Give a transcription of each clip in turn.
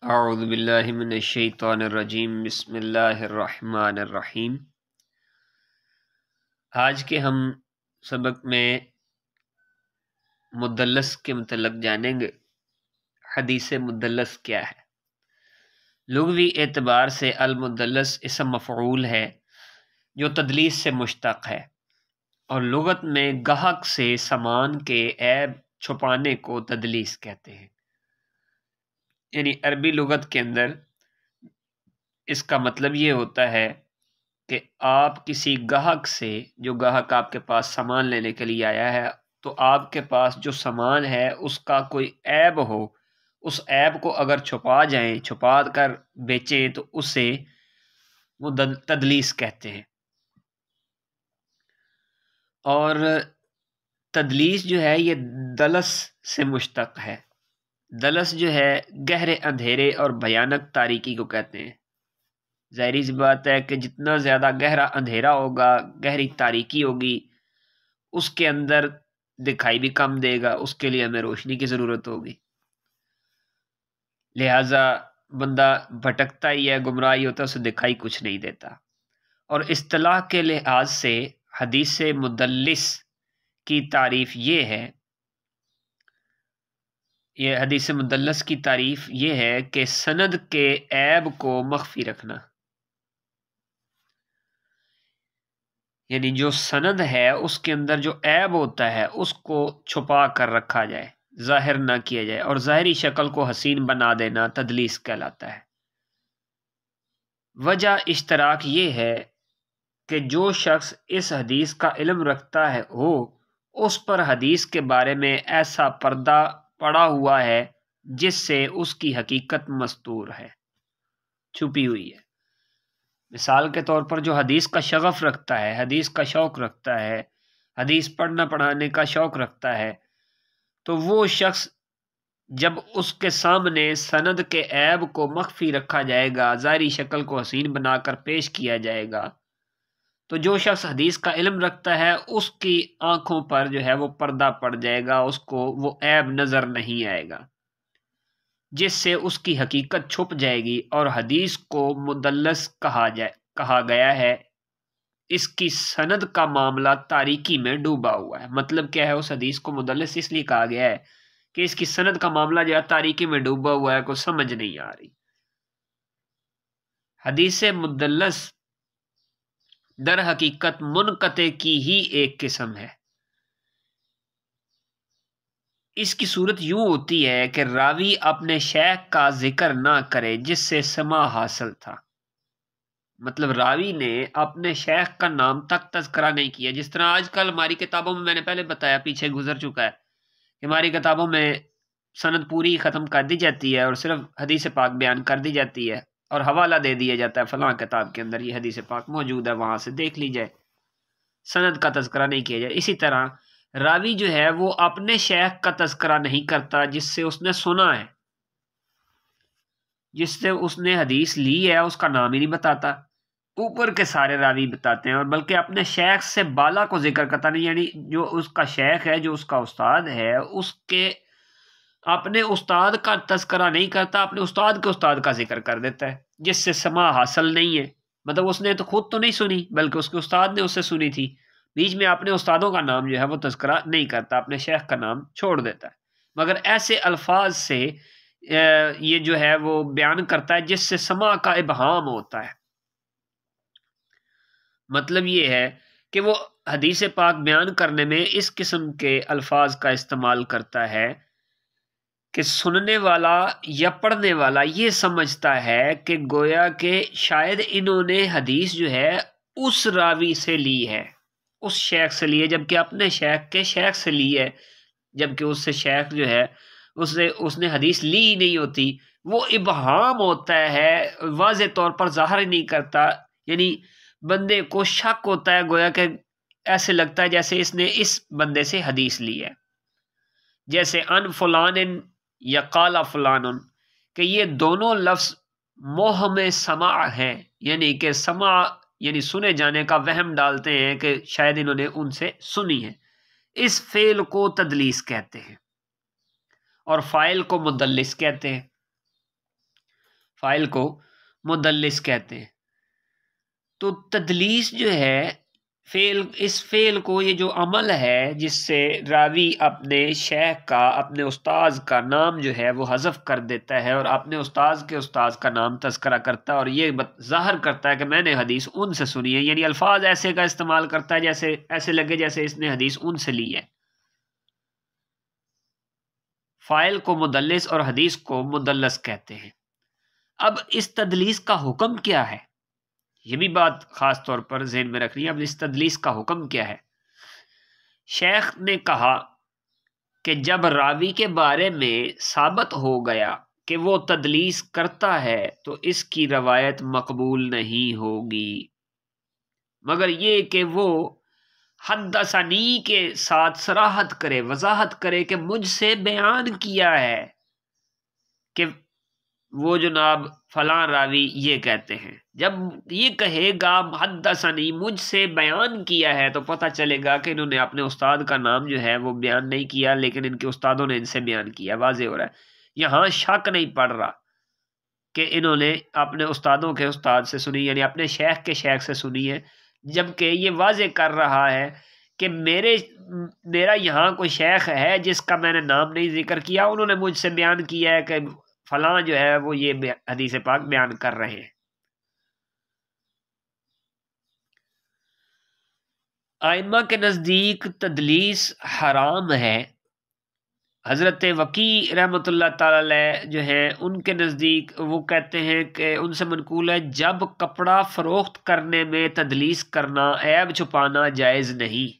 اعوذ باللہ من الشیطان الرجیم بسم اللہ الرحمن الرحیم۔ آج کے ہم سبق میں مدلس کے متعلق جانیں گے۔ حدیث مدلس کیا ہے؟ لغوی اعتبار سے المدلس اسم مفعول ہے جو تدلیس سے مشتق ہے، اور لغت میں گاہک سے سامان کے عیب چھپانے کو تدلیس کہتے ہیں۔ یعنی عربی لغت کے اندر اس کا مطلب یہ ہوتا ہے کہ آپ کسی گاہک سے، جو گاہک آپ کے پاس سامان لینے کے لیے آیا ہے، تو آپ کے پاس جو سامان ہے اس کا کوئی عیب ہو، اس عیب کو اگر چھپا کر بیچیں تو اسے وہ تدلیس کہتے ہیں۔ اور تدلیس جو ہے یہ دلس سے مشتق ہے۔ دلس جو ہے گہرے اندھیرے اور بھیانک تاریکی کو کہتے ہیں۔ ظاہری سی بات ہے کہ جتنا زیادہ گہرا اندھیرا ہوگا، گہری تاریکی ہوگی، اس کے اندر دکھائی بھی کم دے گا، اس کے لیے ہمیں روشنی کی ضرورت ہوگی، لہٰذا بندہ بھٹکتا ہی ہے، گمراہی ہوتا ہے، اسے دکھائی کچھ نہیں دیتا۔ اور اصطلاح کے لحاظ سے حدیث مدلس کی تعریف یہ ہے، یہ حدیث مدلس کی تعریف یہ ہے کہ سند کے عیب کو مخفی رکھنا، یعنی جو سند ہے اس کے اندر جو عیب ہوتا ہے اس کو چھپا کر رکھا جائے، ظاہر نہ کیا جائے، اور ظاہری شکل کو حسین بنا دینا تدلیس کہلاتا ہے۔ وجہ اشتراک یہ ہے کہ جو شخص اس حدیث کا علم رکھتا ہے اس پر حدیث کے بارے میں ایسا پردہ پڑا ہوا ہے جس سے اس کی حقیقت مستور ہے، چھپی ہوئی ہے۔ مثال کے طور پر جو حدیث کا شغف رکھتا ہے، حدیث کا شوق رکھتا ہے، حدیث پڑھنا پڑھانے کا شوق رکھتا ہے، تو وہ شخص جب اس کے سامنے سند کے عیب کو مخفی رکھا جائے گا، ظاہری شکل کو حسین بنا کر پیش کیا جائے گا، تو جو شخص حدیث کا علم رکھتا ہے اس کی آنکھوں پر جو ہے وہ پردہ پڑ جائے گا، اس کو وہ عیب نظر نہیں آئے گا، جس سے اس کی حقیقت چھپ جائے گی، اور حدیث کو مدلس کہا گیا ہے۔ اس کی سند کا معاملہ تاریکی میں ڈوبا ہوا ہے۔ مطلب کیا ہے؟ اس حدیث کو مدلس اس لیے کہا گیا ہے کہ اس کی سند کا معاملہ جو ہے تاریکی میں ڈوبا ہوا ہے، کوئی سمجھ نہیں آ رہی۔ حدیث مدلس در حقیقت منقطع کی ہی ایک قسم ہے۔ اس کی صورت یوں ہوتی ہے کہ راوی اپنے شیخ کا ذکر نہ کرے جس سے سماع حاصل تھا۔ مطلب راوی نے اپنے شیخ کا نام تک تذکرہ نہیں کیا، جس طرح آج کل ہماری کتابوں میں نے پہلے بتایا، پیچھے گزر چکا ہے کہ ہماری کتابوں میں سند پوری ختم کر دی جاتی ہے اور صرف حدیث پاک بیان کر دی جاتی ہے، اور حوالہ دے دیا جاتا ہے فلاں کتاب کے اندر یہ حدیث پاک موجود ہے، وہاں سے دیکھ لی جائے، سند کا تذکرہ نہیں کیا جائے۔ اسی طرح راوی جو ہے وہ اپنے شیخ کا تذکرہ نہیں کرتا جس سے اس نے سنا ہے، جس سے اس نے حدیث لی ہے، اس کا نام ہی نہیں بتاتا، اوپر کے سارے راوی بتاتے ہیں، اور بلکہ اپنے شیخ سے بالا کو ذکر کرتا نہیں، یعنی جو اس کا شیخ ہے، جو اس کا استاد ہے، اس کے اپنے استاد کا تذکرہ نہیں کرتا، اپنے استاد کے استاد کا ذکر کر دیتا ہے، جس سے سماع حاصل نہیں ہے۔ مطلب اس نے تو خود تو نہیں سنی، بلکہ اس کے استاد نے اس سے سنی تھی، بیچ میں اپنے استادوں کا نام جو ہے وہ تذکرہ نہیں کرتا، اپنے شیخ کا نام چھوڑ دیتا ہے، مگر ایسے الفاظ سے یہ جو ہے وہ بیان کرتا ہے جس سے سماع کا ابہام ہوتا ہے۔ مطلب یہ ہے کہ وہ حدیث پاک بیان کرنے میں اس قسم کے الفاظ کا استعمال کرتا ہے کہ سننے والا یا پڑھنے والا یہ سمجھتا ہے کہ گویا کہ شاید انہوں نے حدیث جو ہے اس راوی سے لی ہے، اس شیخ سے لی ہے، جبکہ اپنے شیخ کے شیخ سے لی ہے، جبکہ اس سے شیخ جو ہے اس نے حدیث لی ہی نہیں ہوتی۔ وہ ابہام ہوتا ہے، واضح طور پر ظاہر نہیں کرتا، یعنی بندے کو شک ہوتا ہے، گویا کہ ایسے لگتا ہے جیسے اس نے اس بندے سے حدیث لی ہے، جیسے ان فلان یا قال فلان، کہ یہ دونوں لفظ موہم سماع ہیں، یعنی کہ سماع یعنی سنے جانے کا وہم ڈالتے ہیں کہ شاید انہوں نے ان سے سنی ہے۔ اس فعل کو تدلیس کہتے ہیں اور فاعل کو مدلس کہتے ہیں۔ فاعل کو مدلس کہتے ہیں۔ تو تدلیس جو ہے اس فعل کو، یہ جو عمل ہے جس سے راوی اپنے شیخ کا، اپنے استاذ کا نام جو ہے وہ حذف کر دیتا ہے اور اپنے استاذ کے استاذ کا نام تذکرہ کرتا ہے اور یہ ظاہر کرتا ہے کہ میں نے حدیث ان سے سنی ہے، یعنی الفاظ ایسے کا استعمال کرتا ہے جیسے ایسے لگے جیسے اس نے حدیث ان سے لی ہے۔ فاعل کو مدلس اور حدیث کو مدلس کہتے ہیں۔ اب اس تدلیس کا حکم کیا ہے، یہ بھی بات خاص طور پر ذہن میں رکھنی ہے۔ اب اس تدلیس کا حکم کیا ہے؟ شیخ نے کہا کہ جب راوی کے بارے میں ثابت ہو گیا کہ وہ تدلیس کرتا ہے تو اس کی روایت مقبول نہیں ہوگی، مگر یہ کہ وہ حدثنی کے ساتھ صراحت کرے، وضاحت کرے کہ مجھ سے بیان کیا ہے کہ وہ جناب فلاں راوی یہ کہتے ہیں۔ جب یہ کہے گا حدثنی، مجھ سے بیان کیا ہے، تو پتہ چلے گا کہ انہوں نے اپنے استاد کا نام جو ہے وہ بیان نہیں کیا، لیکن ان کے استادوں نے ان سے بیان کیا۔ واضح ہو رہا ہے، یہاں شک نہیں پڑ رہا کہ انہوں نے اپنے استادوں کے استاد سے سنی، یعنی اپنے شیخ کے شیخ سے سنی ہے، جبکہ یہ واضح کر رہا ہے کہ میرا یہاں کوئی شیخ ہے جس کا میں نے نام نہیں ذکر کیا، انہوں نے مجھ سے بیان کیا ہے کہ فلاں جو ہے وہ یہ حدیث پاک بیان کر رہے ہیں۔ ائمہ کے نزدیک تدلیس حرام ہے۔ حضرت وکیع رحمۃ اللہ تعالی علیہ جو ہیں ان کے نزدیک وہ کہتے ہیں کہ ان سے منقول ہے، جب کپڑا فروخت کرنے میں تدلیس کرنا، عیب چھپانا جائز نہیں۔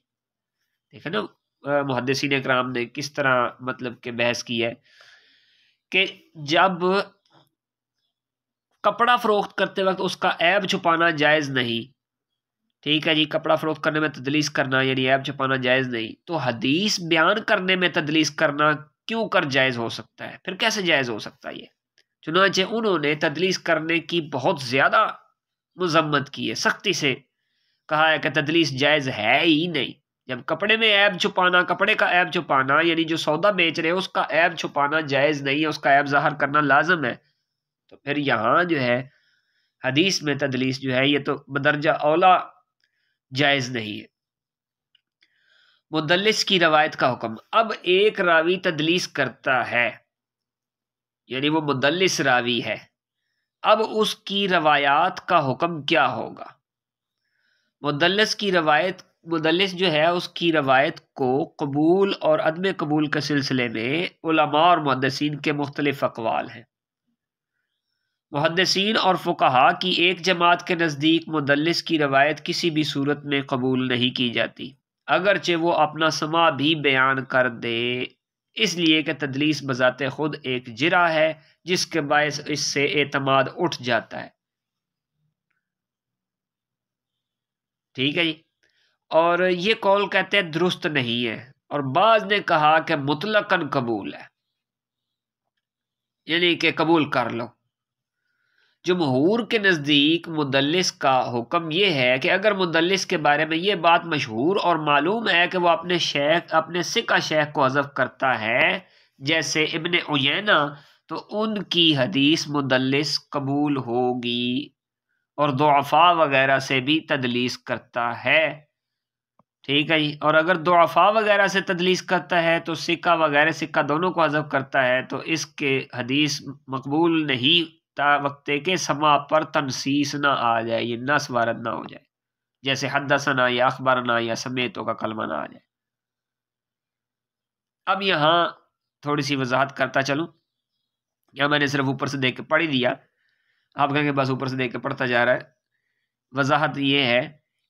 دیکھیں نا محدثین اکرام نے کس طرح مطلب کہ بحث کی ہے کہ جب کپڑا فروخت کرتے وقت اس کا عیب چھپانا جائز نہیں، ٹھیک ہے جی، کپڑا فروخت کرنے میں تدلیس کرنا یعنی عیب چھپانا جائز نہیں، تو حدیث بیان کرنے میں تدلیس کرنا کیوں کر جائز ہو سکتا ہے؟ پھر کیسے جائز ہو سکتا ہے یہ؟ چنانچہ انہوں نے تدلیس کرنے کی بہت زیادہ مذمت کی ہے، سختی سے کہا ہے کہ تدلیس جائز ہے ہی نہیں۔ جب کپڑے میں عیب چھپانا، کپڑے کا عیب چھپانا یعنی جو سودا بیچ رہے اس کا عیب چھپانا جائز نہیں ہے، اس کا عیب ظاہر کرنا لازم ہے، تو پھر یہاں جو ہے حدیث میں تدلیس جو ہے یہ تو بدرجہ اولا جائز نہیں ہے۔ مدلس کی روایت کا حکم۔ اب ایک راوی تدلیس کرتا ہے، یعنی وہ مدلس راوی ہے، اب اس کی روایات کا حکم کیا ہوگا؟ مدلس جو ہے اس کی روایت کو قبول اور عدم قبول کے سلسلے میں علماء اور محدثین کے مختلف اقوال ہیں۔ محدثین اور فقہا کی ایک جماعت کے نزدیک مدلس کی روایت کسی بھی صورت میں قبول نہیں کی جاتی، اگرچہ وہ اپنا سماع بھی بیان کر دے، اس لیے کہ تدلیس بذات خود ایک جرح ہے جس کے باعث اس سے اعتماد اٹھ جاتا ہے۔ ٹھیک ہے جی، اور یہ قول کہتے ہیں درست نہیں ہے، اور بعض نے کہا کہ مطلقاً قبول ہے، یعنی کہ قبول کر لو۔ جمہور کے نزدیک مدلس کا حکم یہ ہے کہ اگر مدلس کے بارے میں یہ بات مشہور اور معلوم ہے کہ وہ اپنے ثقہ شیخ کو حذف کرتا ہے، جیسے ابن عیینہ، تو ان کی حدیث مدلس قبول ہوگی، اور ضعفاء وغیرہ سے بھی تدلیس کرتا ہے۔ ٹھیک ہے جی، اور اگر ضعفاء وغیرہ سے تدلیس کرتا ہے تو ثقہ وغیرہ ثقہ دونوں کو حذف کرتا ہے، تو اس کے حدیث مقبول نہیں تا وقتے کے سماع پر تنصیص نہ آ جائے، یہ نص وارد نہ ہو جائے، جیسے حدثنا یا اخبرنا یا سمیتو کا کلمہ نہ آ جائے۔ اب یہاں تھوڑی سی وضاحت کرتا چلوں، یا میں نے صرف اوپر سے دیکھ کے پڑھ ہی دیا، آپ کہیں گے بس اوپر سے دیکھ کے پڑھتا جا رہا ہے۔ وضاحت یہ ہے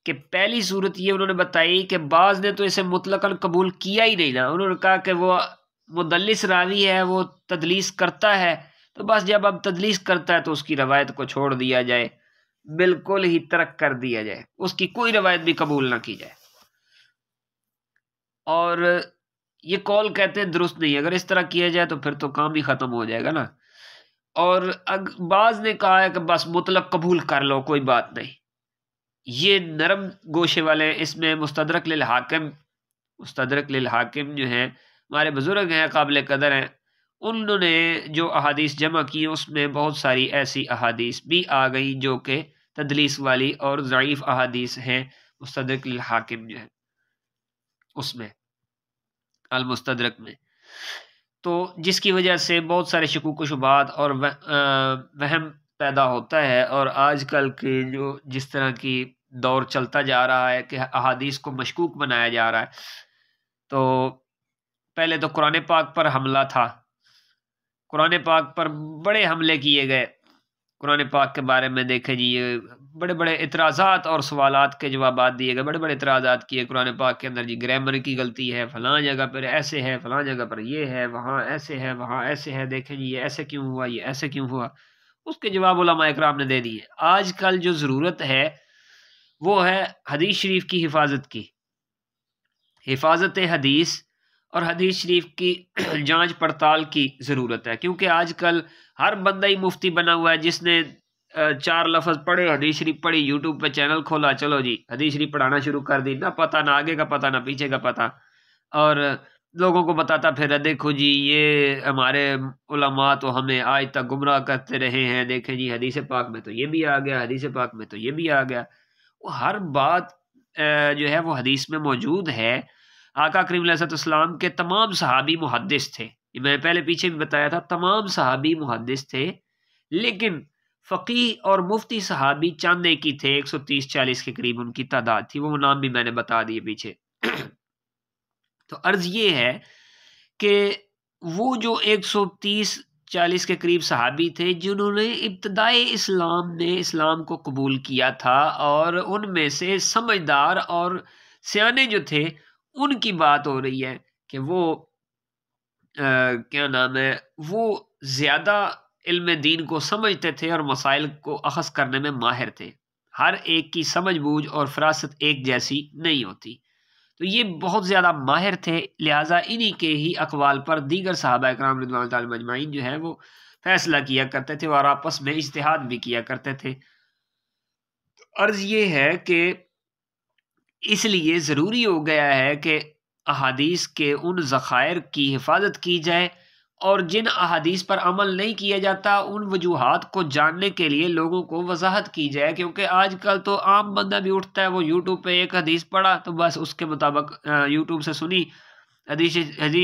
کہ پہلی صورت یہ انہوں نے بتائی کہ بعض نے تو اسے مطلقاً قبول کیا ہی نہیں نا، انہوں نے کہا کہ وہ مدلس راوی ہے، وہ تدلیس کرتا ہے، تو بس جب اب تدلیس کرتا ہے تو اس کی روایت کو چھوڑ دیا جائے، بالکل ہی ترک کر دیا جائے، اس کی کوئی روایت بھی قبول نہ کی جائے۔ اور یہ قول کہتے ہیں درست نہیں، اگر اس طرح کیا جائے تو پھر تو کام ہی ختم ہو جائے گا نا۔ اور بعض نے کہا ہے کہ بس مطلق قبول کر لو، کوئی بات نہیں۔ یہ نرم گوشے والے، اس میں مستدرک للحاکم جو ہیں، ہمارے بزرگ ہیں، قابل قدر ہیں، انہوں نے جو احادیث جمع کی اس میں بہت ساری ایسی احادیث بھی آ گئی جو کہ تدلیس والی اور ضعیف احادیث ہیں، مستدرک الحاکم جو ہے اس میں، المستدرک میں، تو جس کی وجہ سے بہت سارے شکوک و شبہات اور وہم پیدا ہوتا ہے، اور آج کل کے جو جس طرح کی دور چلتا جا رہا ہے کہ احادیث کو مشکوک بنایا جا رہا ہے، تو پہلے تو قرآن پاک پر حملہ تھا، قرآن پاک پر بڑے حملے کیے گئے، قرآن پاک کے بارے میں دیکھیں جی یہ بڑے بڑے اعتراضات اور سوالات کے جوابات دیے گئے، بڑے بڑے اعتراضات کیے قرآن پاک کے اندر، جی گرامر کی غلطی ہے، فلاں جگہ پر ایسے ہے، فلاں جگہ پر یہ ہے، وہاں ایسے ہے، وہاں ایسے ہے، دیکھیں جی یہ ایسے کیوں ہوا، یہ ایسے کیوں ہوا، اس کے جواب علماء اکرام نے دے دیے۔ آج کل جو ضرورت ہے وہ ہے حدیث شریف کی حفاظت کی، حفاظت حدیث اور حدیث شریف کی جانچ پڑتال کی ضرورت ہے، کیونکہ آج کل ہر بندہ ہی مفتی بنا ہوا ہے، جس نے 4 لفظ پڑھے، حدیث شریف پڑھی، یوٹیوب پہ چینل کھولا، چلو جی حدیث شریف پڑھانا شروع کر دی، نہ پتہ نہ آگے کا پتہ نہ پیچھے کا پتہ، اور لوگوں کو بتاتا پھر دیکھو جی یہ ہمارے علماء تو ہمیں آج تک گمراہ کرتے رہے ہیں، دیکھیں جی حدیث پاک میں تو یہ بھی آ گیا، حدیث پاک میں تو یہ بھی آ گیا، وہ ہر بات جو ہے وہ حدیث میں موجود ہے۔ آقا کریم علیہ السلام کے تمام صحابی محدث تھے، میں پہلے پیچھے بھی بتایا تھا، تمام صحابی محدث تھے، لیکن فقیہ اور مفتی صحابی چاند ایک ہی تھے، 130-140 کے قریب ان کی تعداد تھی، وہ نام بھی میں نے بتا دیے پیچھے۔ تو عرض یہ ہے کہ وہ جو 130-140 کے قریب صحابی تھے جنہوں نے ابتدائے اسلام میں اسلام کو قبول کیا تھا، اور ان میں سے سمجھدار اور سیانے جو تھے ان کی بات ہو رہی ہے کہ وہ کیا نام ہے، وہ زیادہ علم دین کو سمجھتے تھے اور مسائل کو اخذ کرنے میں ماہر تھے، ہر ایک کی سمجھ بوجھ اور فراست ایک جیسی نہیں ہوتی، تو یہ بہت زیادہ ماہر تھے، لہٰذا انہی کے ہی اقوال پر دیگر صحابہ اکرام رضوان اللہ تعالی اجمعین جو ہے وہ فیصلہ کیا کرتے تھے اور آپس میں اجتہاد بھی کیا کرتے تھے۔ عرض یہ ہے کہ اس لیے ضروری ہو گیا ہے کہ احادیث کے ان ذخائر کی حفاظت کی جائے، اور جن احادیث پر عمل نہیں کیا جاتا ان وجوہات کو جاننے کے لیے لوگوں کو وضاحت کی جائے، کیونکہ آج کل تو عام بندہ بھی اٹھتا ہے، وہ یوٹیوب پہ ایک حدیث پڑھا تو بس اس کے مطابق یوٹیوب سے سنی، حدیث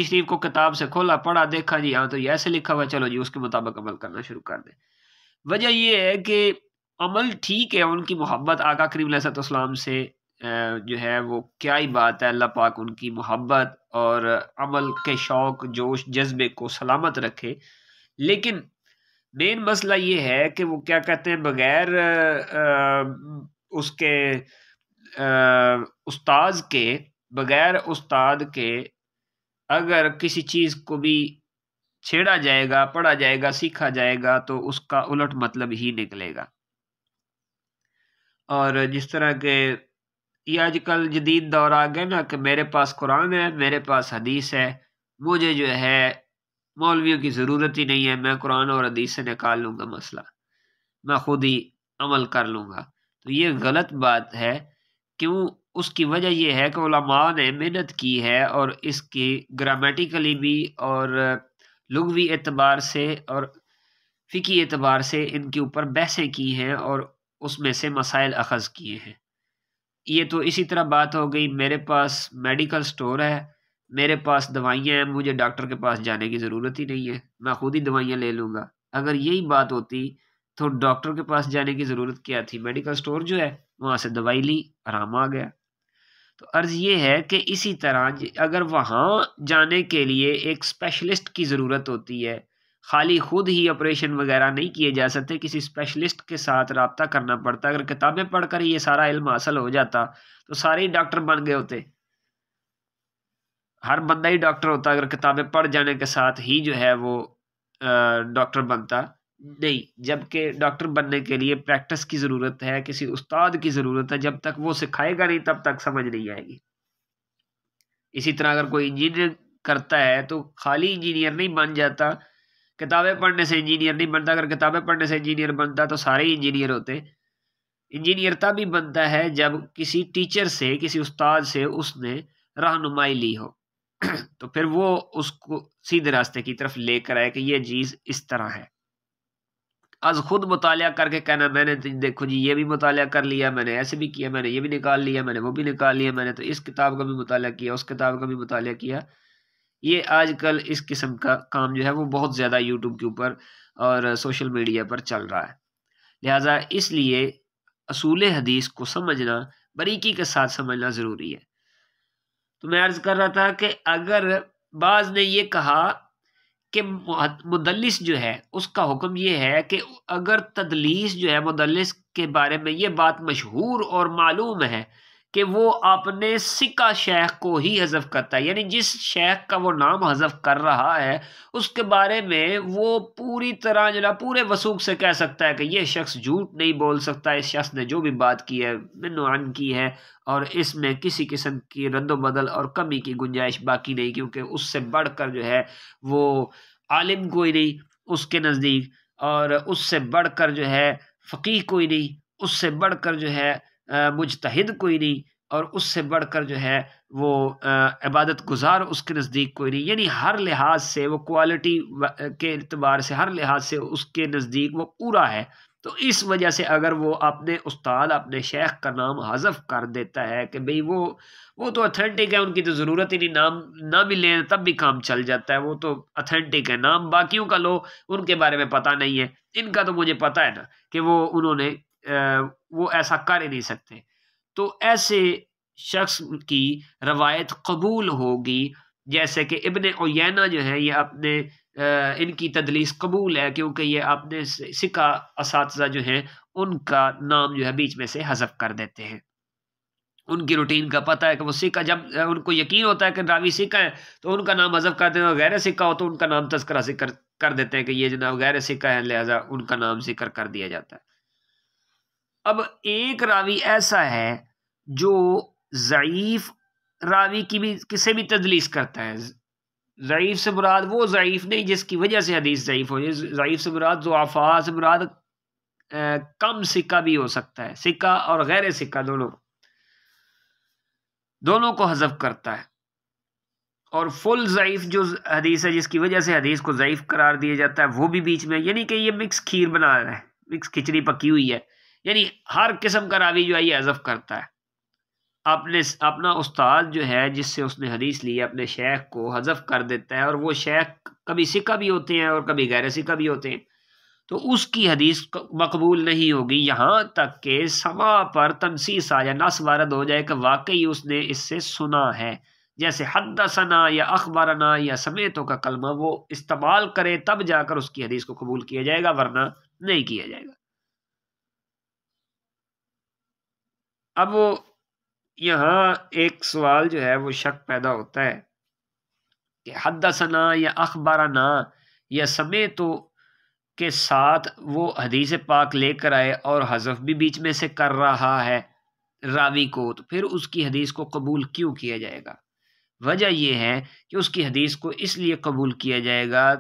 شریف کو کتاب سے کھولا، پڑھا، دیکھا جی ہاں تو یہ ایسے لکھا ہوا، چلو جی اس کے مطابق عمل کرنا شروع کر دیں۔ وجہ یہ ہے کہ عمل ٹھیک ہے، ان کی محبت آقا کریم علیہ السلام سے جو ہے وہ کیا ہی بات ہے، اللہ پاک ان کی محبت اور عمل کے شوق، جوش، جذبے کو سلامت رکھے، لیکن مین مسئلہ یہ ہے کہ وہ کیا کہتے ہیں، بغیر اس کے استاذ کے، بغیر استاد کے اگر کسی چیز کو بھی چھیڑا جائے گا، پڑھا جائے گا، سیکھا جائے گا تو اس کا الٹ مطلب ہی نکلے گا۔ اور جس طرح کہ یہ آج کل جدید دور آ گیا نا کہ میرے پاس قرآن ہے، میرے پاس حدیث ہے، مجھے جو ہے مولویوں کی ضرورت ہی نہیں ہے، میں قرآن اور حدیث سے نکال لوں گا مسئلہ، میں خود ہی عمل کر لوں گا، تو یہ غلط بات ہے۔ کیوں؟ اس کی وجہ یہ ہے کہ علماء نے محنت کی ہے اور اس کی گرامیٹیکلی بھی اور لغوی اعتبار سے اور فقہی اعتبار سے ان کے اوپر بحثیں کی ہیں اور اس میں سے مسائل اخذ کیے ہیں۔ یہ تو اسی طرح بات ہو گئی، میرے پاس میڈیکل سٹور ہے، میرے پاس دوائیاں ہیں، مجھے ڈاکٹر کے پاس جانے کی ضرورت ہی نہیں ہے، میں خود ہی دوائیاں لے لوں گا۔ اگر یہی بات ہوتی تو ڈاکٹر کے پاس جانے کی ضرورت کیا تھی؟ میڈیکل سٹور جو ہے وہاں سے دوائی لی، آرام آ گیا۔ تو عرض یہ ہے کہ اسی طرح اگر وہاں جانے کے لیے ایک اسپیشلسٹ کی ضرورت ہوتی ہے، خالی خود ہی آپریشن وغیرہ نہیں کیے جا سکتے، کسی اسپیشلسٹ کے ساتھ رابطہ کرنا پڑتا۔ اگر کتابیں پڑھ کر یہ سارا علم حاصل ہو جاتا تو سارے ہی ڈاکٹر بن گئے ہوتے، ہر بندہ ہی ڈاکٹر ہوتا اگر کتابیں پڑھ جانے کے ساتھ ہی جو ہے وہ ڈاکٹر بنتا۔ نہیں، جبکہ ڈاکٹر بننے کے لیے پریکٹس کی ضرورت ہے، کسی استاد کی ضرورت ہے، جب تک وہ سکھائے گا نہیں تب تک سمجھ نہیں آئے گی۔ اسی طرح اگر کوئی انجینئر کرتا ہے تو خالی انجینئر نہیں بن جاتا، کتابیں پڑھنے سے انجینئر نہیں بنتا، اگر کتابیں پڑھنے سے انجینئر بنتا تو سارے ہی انجینئر ہوتے۔ انجینئر تب ہی بنتا ہے جب کسی ٹیچر سے، کسی استاد سے اس نے رہنمائی لی ہو۔ تو پھر وہ اس کو سیدھے راستے کی طرف لے کر آئے کہ یہ چیز اس طرح ہے۔ از خود مطالعہ کر کے کہنا میں نے دیکھو جی یہ بھی مطالعہ کر لیا، میں نے ایسے بھی کیا، میں نے یہ بھی نکال لیا، میں نے وہ بھی نکال لیا، میں نے تو اس کتاب کا بھی مطالعہ کیا، اس کتاب کا بھی مطالعہ کیا، یہ آج کل اس قسم کا کام جو ہے وہ بہت زیادہ یوٹیوب کے اوپر اور سوشل میڈیا پر چل رہا ہے۔ لہٰذا اس لیے اصول حدیث کو سمجھنا، باریکی کے ساتھ سمجھنا ضروری ہے۔ تو میں عرض کر رہا تھا کہ اگر بعض نے یہ کہا کہ مدلس جو ہے اس کا حکم یہ ہے کہ اگر تدلیس جو ہے مدلس کے بارے میں یہ بات مشہور اور معلوم ہے کہ وہ اپنے ثقہ شیخ کو ہی حذف کرتا ہے، یعنی جس شیخ کا وہ نام حذف کر رہا ہے اس کے بارے میں وہ پوری طرح جو ہے پورے وثوق سے کہہ سکتا ہے کہ یہ شخص جھوٹ نہیں بول سکتا، اس شخص نے جو بھی بات کی ہے من و عن کی ہے اور اس میں کسی قسم کی رد و بدل اور کمی کی گنجائش باقی نہیں، کیونکہ اس سے بڑھ کر جو ہے وہ عالم کوئی نہیں اس کے نزدیک، اور اس سے بڑھ کر جو ہے فقیہ کوئی نہیں، اس سے بڑھ کر جو ہے مجتہد کوئی نہیں، اور اس سے بڑھ کر جو ہے وہ عبادت گزار اس کے نزدیک کوئی نہیں، یعنی ہر لحاظ سے وہ کوالٹی کے اعتبار سے ہر لحاظ سے اس کے نزدیک وہ پورا ہے۔ تو اس وجہ سے اگر وہ اپنے استاد اپنے شیخ کا نام حذف کر دیتا ہے کہ بھئی وہ تو اتھینٹک ہے، ان کی تو ضرورت ہی نہیں، نام نہ بھی لیں تب بھی کام چل جاتا ہے، وہ تو اتھینٹک ہے، نام باقیوں کا لو ان کے بارے میں پتہ نہیں ہے، ان کا تو مجھے پتہ ہے نا کہ انہوں نے وہ ایسا کر ہی نہیں سکتے، تو ایسے شخص کی روایت قبول ہوگی۔ جیسے کہ ابن عیینہ جو ہے یہ اپنے ان کی تدلیس قبول ہے، کیونکہ یہ اپنے ثقہ اساتذہ جو ہیں ان کا نام جو ہے بیچ میں سے حذف کر دیتے ہیں۔ ان کی روٹین کا پتہ ہے کہ وہ ثقہ، جب ان کو یقین ہوتا ہے کہ راوی ثقہ ہے تو ان کا نام حذف کر دیتے ہیں، غیر ثقہ ہو تو ان کا نام تذکرہ ذکر کر دیتے ہیں کہ یہ جناب غیر ثقہ ہے، لہذا ان کا نام ذکر کر دیا جاتا ہے۔ اب ایک راوی ایسا ہے جو ضعیف راوی کی بھی کسی بھی تدلیس کرتا ہے، ضعیف سے مراد وہ ضعیف نہیں جس کی وجہ سے حدیث ضعیف ہو، ضعیف سے مراد ضعفاء سے مراد کم ثقہ بھی ہو سکتا ہے، ثقہ اور غیر ثقہ دونوں کو حذف کرتا ہے، اور فل ضعیف جو حدیث ہے جس کی وجہ سے حدیث کو ضعیف قرار دیا جاتا ہے وہ بھی بیچ میں، یعنی کہ یہ مکس کھیر بنا رہا ہے، مکس کھچڑی پکی ہوئی ہے، یعنی ہر قسم کا راوی جو ہے یہ حذف کرتا ہے، اپنا استاد جو ہے جس سے اس نے حدیث لی اپنے شیخ کو حذف کر دیتا ہے، اور وہ شیخ کبھی ثقہ بھی ہوتے ہیں اور کبھی غیر ثقہ بھی ہوتے ہیں، تو اس کی حدیث مقبول نہیں ہوگی یہاں تک کہ سما پر تنصیص آ جائے، نص وارد ہو جائے کہ واقعی اس نے اس سے سنا ہے، جیسے حدثنا یا اخبرنا یا سمیتوں کا کلمہ وہ استعمال کرے تب جا کر اس کی حدیث کو قبول کیا جائے گا، ورنہ نہیں کیا جائے گا۔ اب وہ یہاں ایک سوال جو ہے وہ شک پیدا ہوتا ہے کہ حدثنا یا اخبرنا یا سمیتو کے ساتھ وہ حدیث پاک لے کر آئے اور حذف بھی بیچ میں سے کر رہا ہے راوی کو، تو پھر اس کی حدیث کو قبول کیوں کیا جائے گا؟ وجہ یہ ہے کہ اس کی حدیث کو اس لیے قبول کیا جائے گا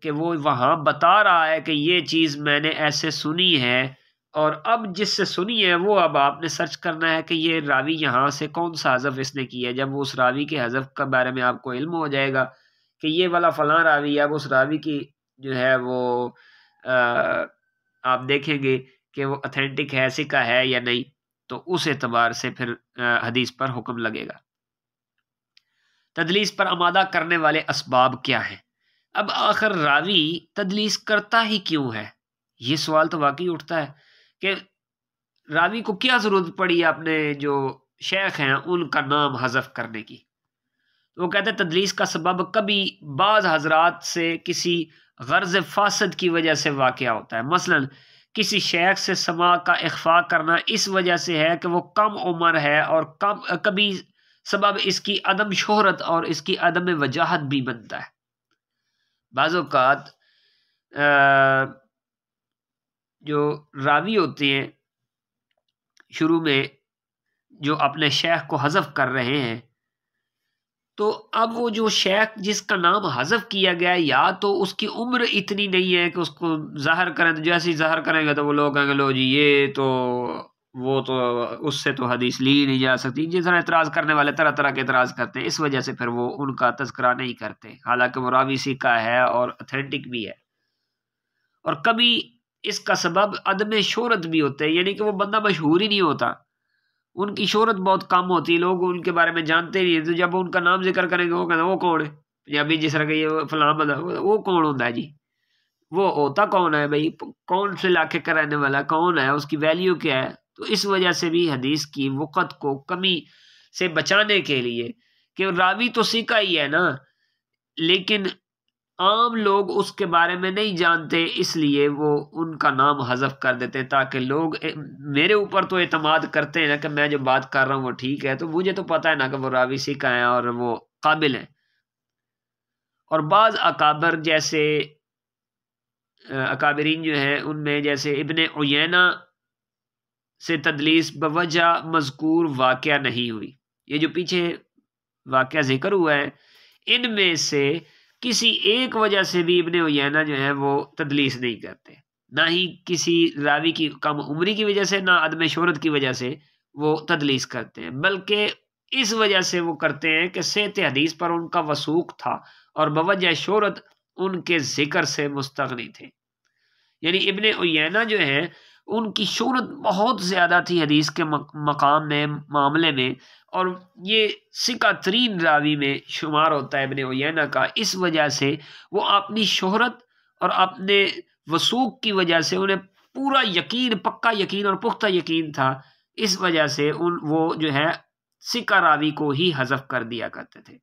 کہ وہ وہاں بتا رہا ہے کہ یہ چیز میں نے ایسے سنی ہے، اور اب جس سے سنی ہے وہ اب آپ نے سرچ کرنا ہے کہ یہ راوی یہاں سے کون سا حذف اس نے کیا ہے۔ جب وہ اس راوی کے حذف کے بارے میں آپ کو علم ہو جائے گا کہ یہ والا فلاں راوی ہے، اب اس راوی کی جو ہے وہ آپ دیکھیں گے کہ وہ اتھینٹک ہے، ثقہ ہے یا نہیں، تو اس اعتبار سے پھر حدیث پر حکم لگے گا۔ تدلیس پر آمادہ کرنے والے اسباب کیا ہیں؟ اب آخر راوی تدلیس کرتا ہی کیوں ہے؟ یہ سوال تو واقعی اٹھتا ہے کہ راوی کو کیا ضرورت پڑی اپنے جو شیخ ہیں ان کا نام حذف کرنے کی؟ وہ کہتے ہیں تدلیس کا سبب کبھی بعض حضرات سے کسی غرض فاسد کی وجہ سے واقع ہوتا ہے، مثلا کسی شیخ سے سماع کا اخفاء کرنا اس وجہ سے ہے کہ وہ کم عمر ہے، اور کبھی سبب اس کی عدم شہرت اور اس کی عدم وجاہت بھی بنتا ہے۔ بعض اوقات جو راوی ہوتے ہیں شروع میں جو اپنے شیخ کو حذف کر رہے ہیں، تو اب وہ جو شیخ جس کا نام حذف کیا گیا ہے یا تو اس کی عمر اتنی نہیں ہے کہ اس کو ظاہر کریں، تو جیسے ہی ظاہر کریں گے تو وہ لوگ کہیں گے لو جی یہ تو وہ تو اس سے تو حدیث لی ہی نہیں جا سکتی. جس طرح اعتراض کرنے والے طرح طرح کے اعتراض کرتے ہیں، اس وجہ سے پھر وہ ان کا تذکرہ نہیں کرتے، حالانکہ وہ راوی ثقہ ہے اور اتھینٹک بھی ہے. اور کبھی اس کا سبب عدم شہرت بھی ہوتا ہے، یعنی کہ وہ بندہ مشہور ہی نہیں ہوتا، ان کی شہرت بہت کم ہوتی ہے، لوگ ان کے بارے میں جانتے نہیں ہیں، تو جب ان کا نام ذکر کریں گے وہ کہتے ہیں وہ کون ہے. یا بھی جس طرح کہ یہ فلاں بندہ، وہ کون ہوتا ہے جی، وہ ہوتا کون ہے بھائی، کون سے علاقے کا رہنے والا کون ہے، اس کی ویلیو کیا ہے. تو اس وجہ سے بھی حدیث کی وقت کو کمی سے بچانے کے لیے، کہ راوی تو ثقہ ہی ہے نا، لیکن عام لوگ اس کے بارے میں نہیں جانتے، اس لیے وہ ان کا نام حذف کر دیتے ہیں تاکہ لوگ میرے اوپر تو اعتماد کرتے ہیں نا کہ میں جو بات کر رہا ہوں وہ ٹھیک ہے، تو مجھے تو پتہ ہے نا کہ وہ راوی ثقہ ہیں اور وہ قابل ہیں. اور بعض اکابر جیسے اکابرین جو ہیں ان میں جیسے ابن عیینہ سے تدلیس بوجہ مذکور واقعہ نہیں ہوئی، یہ جو پیچھے واقعہ ذکر ہوا ہے ان میں سے کسی ایک وجہ سے بھی ابن عیینہ جو ہے وہ تدلیس نہیں کرتے، نہ ہی کسی راوی کی کم عمری کی وجہ سے، نہ عدم شہرت کی وجہ سے وہ تدلیس کرتے ہیں، بلکہ اس وجہ سے وہ کرتے ہیں کہ صحت حدیث پر ان کا وثوق تھا اور بوجہ شہرت ان کے ذکر سے مستغنی تھے. یعنی ابن عیینہ جو ہیں ان کی شہرت بہت زیادہ تھی حدیث کے مقام میں، معاملے میں، اور یہ ثقہ ترین راوی میں شمار ہوتا ہے ابن عیینہ کا. اس وجہ سے وہ اپنی شہرت اور اپنے وثوق کی وجہ سے انہیں پورا یقین، پکا یقین اور پختہ یقین تھا، اس وجہ سے وہ جو ہے ثقہ راوی کو ہی حذف کر دیا کرتے تھے.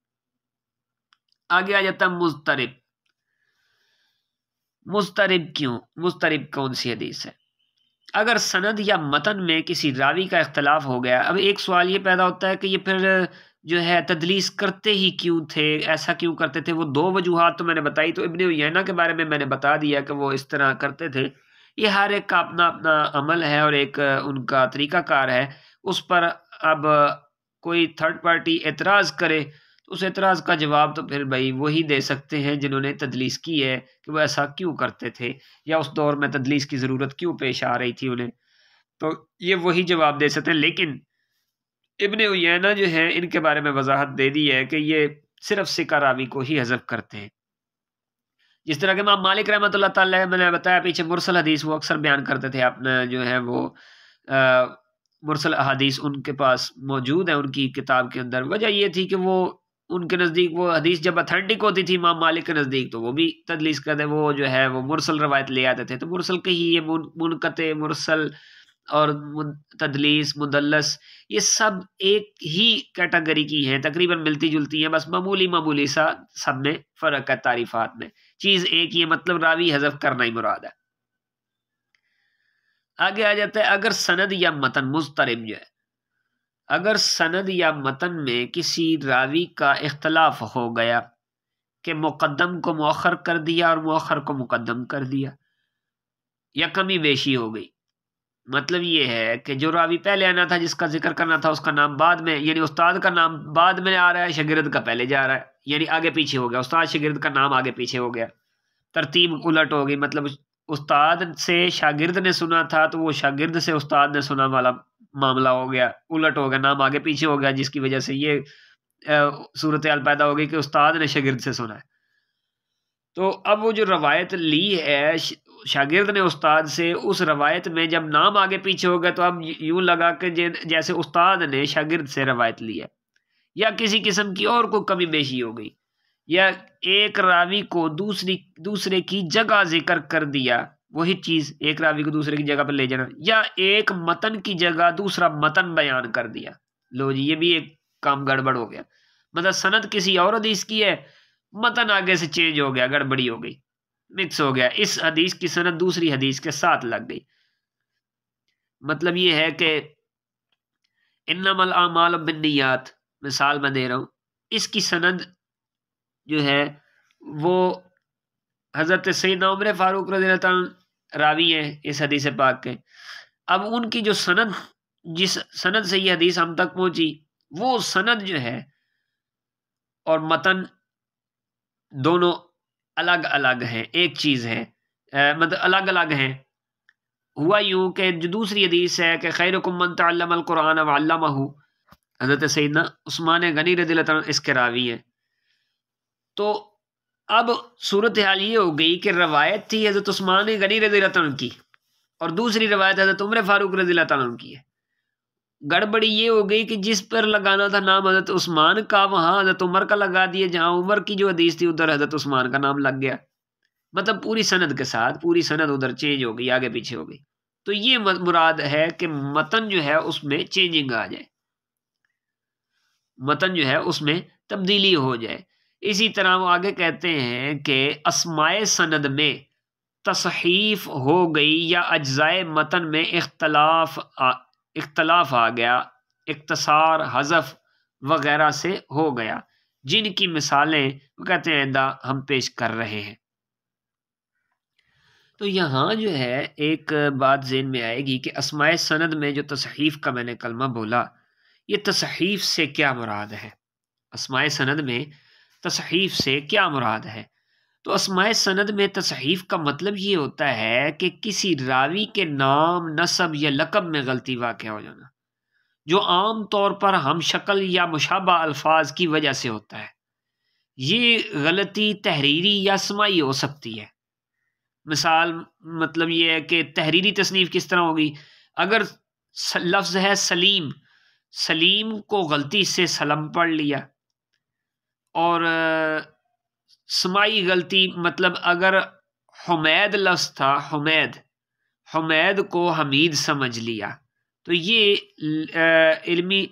آگے آ جاتا مضطرب. مضطرب کیوں؟ مضطرب کون سی حدیث ہے؟ اگر سند یا متن میں کسی راوی کا اختلاف ہو گیا، اب ایک سوال یہ پیدا ہوتا ہے کہ یہ پھر جو ہے تدلیس کرتے ہی کیوں تھے، ایسا کیوں کرتے تھے؟ وہ دو وجوہات تو میں نے بتائی، تو ابن عیینہ کے بارے میں نے بتا دیا کہ وہ اس طرح کرتے تھے. یہ ہر ایک کا اپنا اپنا عمل ہے اور ایک ان کا طریقہ کار ہے، اس پر اب کوئی تھرڈ پارٹی اعتراض کرے تو اس اعتراض کا جواب تو پھر بھائی وہی دے سکتے ہیں جنہوں نے تدلیس کی ہے، کہ وہ ایسا کیوں کرتے تھے یا اس دور میں تدلیس کی ضرورت کیوں پیش آ رہی تھی انہیں، تو یہ وہی جواب دے سکتے ہیں. لیکن ابن عیینہ جو ہے ان کے بارے میں وضاحت دے دی ہے کہ یہ صرف ثقہ راوی کو ہی حذف کرتے ہیں. جس طرح کہ امام مالک رحمۃ اللہ تعالی، میں نے بتایا پیچھے، مرسل حدیث وہ اکثر بیان کرتے تھے، اپنا جو ہے وہ مرسل احادیث ان کے پاس موجود ہے ان کی کتاب کے اندر. وجہ یہ تھی کہ وہ ان کے نزدیک وہ حدیث جب اتھینٹک ہوتی تھی امام مالک کے نزدیک تو وہ بھی تدلیس کرتے، وہ جو ہے وہ مرسل روایت لے آتے تھے. تو مرسل کے ہی یہ منقطع، مرسل اور تدلیس، مدلس، یہ سب ایک ہی کیٹیگری کی ہیں، تقریباً ملتی جلتی ہیں، بس معمولی سا سب میں فرق ہے تعریفات میں، چیز ایک ہی ہے، مطلب راوی حذف کرنا ہی مراد ہے. آگے آ جاتا ہے اگر سند یا متن مضطرب جو ہے، اگر سند یا متن میں کسی راوی کا اختلاف ہو گیا کہ مقدم کو مؤخر کر دیا اور مؤخر کو مقدم کر دیا، یا کمی بیشی ہو گئی. مطلب یہ ہے کہ جو راوی پہلے آنا تھا، جس کا ذکر کرنا تھا، اس کا نام بعد میں، یعنی استاد کا نام بعد میں آ رہا ہے، شاگرد کا پہلے جا رہا ہے، یعنی آگے پیچھے ہو گیا، استاد شاگرد کا نام آگے پیچھے ہو گیا، ترتیب الٹ ہو گئی. مطلب استاد سے شاگرد نے سنا تھا تو وہ شاگرد سے استاد نے سنا والا معاملہ ہو گیا، الٹ ہو گیا، نام آگے پیچھے ہو گیا، جس کی وجہ سے یہ صورتحال پیدا ہو گئی کہ استاد نے شاگرد سے سنا ہے. تو اب وہ جو روایت لی ہے شاگرد نے استاد سے، اس روایت میں جب نام آگے پیچھے ہو گیا تو اب یوں لگا کہ جیسے استاد نے شاگرد سے روایت لی ہے، یا کسی قسم کی اور کوئی کمی بیشی ہو گئی، یا ایک راوی کو دوسرے کی جگہ ذکر کر دیا، وہی چیز ایک راوی کو دوسرے کی جگہ پر لے جانا، یا ایک متن کی جگہ دوسرا متن بیان کر دیا. لو جی، یہ بھی ایک کام گڑبڑ ہو گیا. مطلب سند کسی اور حدیث کی ہے، متن آگے سے چینج ہو گیا، گڑبڑی ہو گئی، مکس ہو گیا، اس حدیث کی سند دوسری حدیث کے ساتھ لگ گئی. مطلب یہ ہے کہ انما الاعمال بالنیات، مثال میں دے رہا ہوں، اس کی سند جو ہے وہ حضرت سیدنا عمر فاروق رضی اللہ عنہ راوی ہیں اس حدیث پاک کے. اب ان کی جو سند، جس سند سے یہ حدیث ہم تک پہنچی، وہ سند جو ہے اور متن دونوں الگ الگ ہیں، ایک چیز ہے، مطلب الگ الگ ہیں. ہوا یوں کہ جو دوسری حدیث ہے کہ خیرکم من تعلم القرآن وعلمہ، حضرت سیدنا عثمان غنی رضی اللہ عنہ اس کے راوی ہیں. تو اب صورتحال یہ ہو گئی کہ روایت تھی حضرت عثمان غنی رضی اللہ عنہ کی، اور دوسری روایت حضرت عمر فاروق رضی اللہ عنہ کی ہے. گڑبڑی یہ ہو گئی کہ جس پر لگانا تھا نام حضرت عثمان کا وہاں حضرت عمر کا لگا دیے، جہاں عمر کی جو حدیث تھی ادھر حضرت عثمان کا نام لگ گیا. مطلب پوری سند کے ساتھ پوری سند ادھر چینج ہو گئی، آگے پیچھے ہو گئی. تو یہ مراد ہے کہ متن جو ہے اس میں چینجنگ آ جائے، متن جو ہے اس میں تبدیلی ہو جائے. اسی طرح وہ آگے کہتے ہیں کہ اسماء سند میں تصحیف ہو گئی یا اجزائے متن میں اختلاف آ گیا، اختصار، حذف وغیرہ سے ہو گیا، جن کی مثالیں وہ کہتے ہیں ہم پیش کر رہے ہیں. تو یہاں جو ہے ایک بات ذہن میں آئے گی کہ اسماء سند میں جو تصحیف کا میں نے کلمہ بولا، یہ تصحیف سے کیا مراد ہے؟ اسماء سند میں تصحیف سے کیا مراد ہے؟ تو اسماء سند میں تصحیف کا مطلب یہ ہوتا ہے کہ کسی راوی کے نام، نسب یا لقب میں غلطی واقع ہو جانا، جو عام طور پر ہم شکل یا مشابہ الفاظ کی وجہ سے ہوتا ہے. یہ غلطی تحریری یا سماعی ہو سکتی ہے. مثال مطلب یہ ہے کہ تحریری تصنیف کس طرح ہوگی؟ اگر لفظ ہے سلیم، سلیم کو غلطی سے سلم پڑھ لیا، اور سماعی غلطی مطلب اگر حمید لفظ تھا، حمید کو حمید سمجھ لیا، تو یہ علمی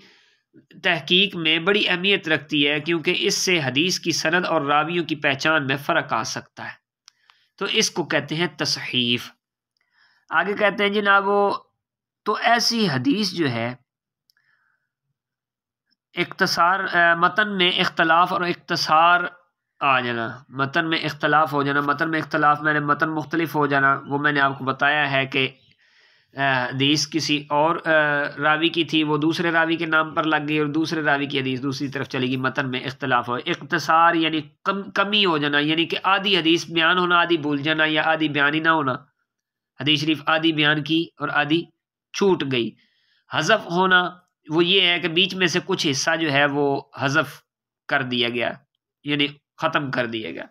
تحقیق میں بڑی اہمیت رکھتی ہے، کیونکہ اس سے حدیث کی سند اور راویوں کی پہچان میں فرق آ سکتا ہے. تو اس کو کہتے ہیں تصحیف. آگے کہتے ہیں جناب تو ایسی حدیث جو ہے اختصار، متن میں اختلاف اور اختصار آ جانا، متن میں اختلاف ہو جانا. متن میں اختلاف میں نے متن مختلف ہو جانا، وہ میں نے آپ کو بتایا ہے کہ حدیث کسی اور راوی کی تھی، وہ دوسرے راوی کے نام پر لگ گئی، اور دوسرے راوی کی حدیث دوسری طرف چلے گی. متن میں اختلاف ہو. اختصار یعنی کمی ہو جانا، یعنی کہ آدھی حدیث بیان ہونا، آدھی بھول جانا، یا آدھی بیان ہی نہ ہونا. حدیث شریف آدھی بیان کی اور آدھی چھوٹ گئی. حذف ہونا وہ یہ ہے کہ بیچ میں سے کچھ حصہ جو ہے وہ حذف کر دیا گیا، یعنی ختم کر دیا گیا.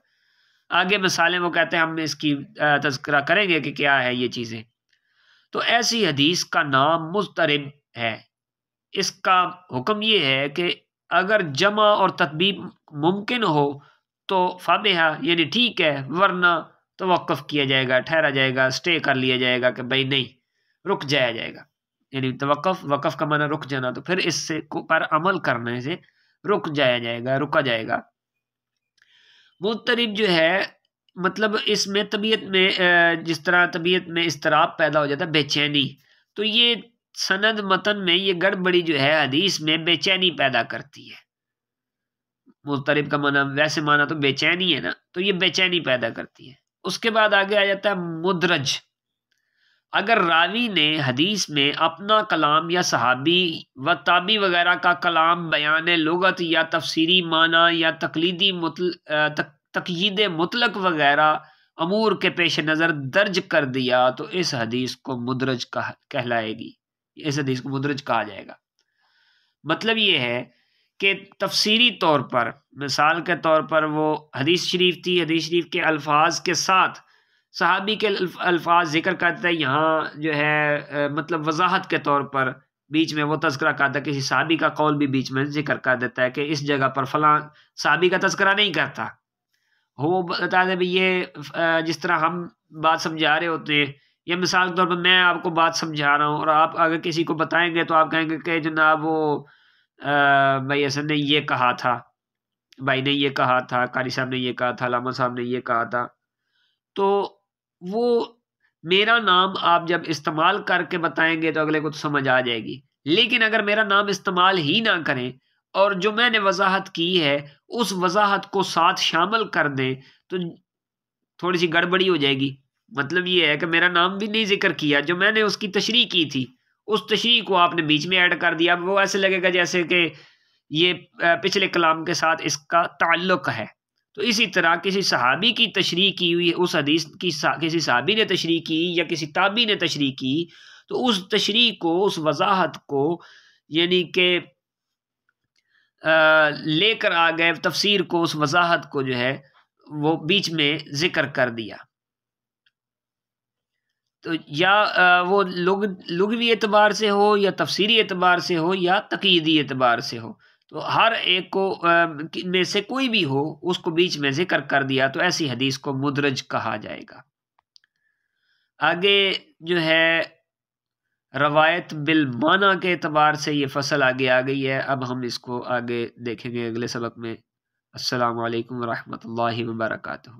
آگے مثالیں وہ کہتے ہیں ہم اس کی تذکرہ کریں گے کہ کیا ہے یہ چیزیں. تو ایسی حدیث کا نام مضطرب ہے. اس کا حکم یہ ہے کہ اگر جمع اور تطبیق ممکن ہو تو فابہا یعنی ٹھیک ہے، ورنہ توقف کیا جائے گا، ٹھہرا جائے گا، سٹے کر لیا جائے گا کہ بھائی نہیں، رک جایا جائے گا. یعنی وقف کا معنی رک جانا، تو پھر اس سے پر عمل کرنے سے رک جایا جائے گا، رکا جائے گا. مضطرب جو ہے مطلب اس میں طبیعت میں جس طرح طبیعت میں اضطراب پیدا ہو جاتا ہے، بے چینی، تو یہ سند متن میں یہ گڑبڑی جو ہے حدیث میں بے چینی پیدا کرتی ہے. مضطرب کا معنی ویسے معنی تو بے چینی ہے نا، تو یہ بے چینی پیدا کرتی ہے. اس کے بعد آگے آ جاتا ہے مدرج. اگر راوی نے حدیث میں اپنا کلام یا صحابی و تابعی وغیرہ کا کلام، بیان لغت یا تفسیری معنی یا تقیید مطلق وغیرہ امور کے پیش نظر درج کر دیا، تو اس حدیث کو مدرج کہلائے گی، اس حدیث کو مدرج کہا جائے گا. مطلب یہ ہے کہ تفسیری طور پر، مثال کے طور پر وہ حدیث شریف تھی، حدیث شریف کے الفاظ کے ساتھ صحابی کے الفاظ ذکر کرتا ہے. یہاں جو ہے مطلب وضاحت کے طور پر بیچ میں وہ تذکرہ کرتا ہے، کسی صحابی کا قول بھی بیچ میں ذکر کر دیتا ہے کہ اس جگہ پر فلاں صحابی کا تذکرہ نہیں کرتا، وہ بتا دے بھی یہ جس طرح ہم بات سمجھا رہے ہوتے ہیں، یا مثال کے طور پر میں آپ کو بات سمجھا رہا ہوں اور آپ اگر کسی کو بتائیں گے تو آپ کہیں گے کہ جناب وہ بھائی ایسا نے یہ کہا تھا، بھائی نے یہ کہا تھا، قاری صاحب نے یہ کہا تھا، علامہ صاحب نے یہ کہا تھا. تو وہ میرا نام آپ جب استعمال کر کے بتائیں گے تو اگلے کو تو سمجھ آ جائے گی. لیکن اگر میرا نام استعمال ہی نہ کریں اور جو میں نے وضاحت کی ہے اس وضاحت کو ساتھ شامل کر دیں تو تھوڑی سی گڑبڑی ہو جائے گی. مطلب یہ ہے کہ میرا نام بھی نہیں ذکر کیا، جو میں نے اس کی تشریح کی تھی اس تشریح کو آپ نے بیچ میں ایڈ کر دیا. وہ ایسے لگے گا جیسے کہ یہ پچھلے کلام کے ساتھ اس کا تعلق ہے، تو اسی طرح کسی صحابی کی تشریح کی ہوئی اس حدیث کی کسی صحابی نے تشریح کی یا کسی تابعی نے تشریح کی تو اس تشریح کو، اس وضاحت کو یعنی کہ لے کر آ گئے تفسیر کو، اس وضاحت کو جو ہے وہ بیچ میں ذکر کر دیا. تو یا وہ لغوی اعتبار سے ہو یا تفسیری اعتبار سے ہو یا تقییدی اعتبار سے ہو، تو ہر ایک کو میں سے کوئی بھی ہو اس کو بیچ میں ذکر کر دیا تو ایسی حدیث کو مدرج کہا جائے گا. آگے جو ہے روایت بالمعنی کے اعتبار سے یہ فصل آگے آ گئی ہے. اب ہم اس کو آگے دیکھیں گے اگلے سبق میں. السلام علیکم ورحمۃ اللہ وبرکاتہ.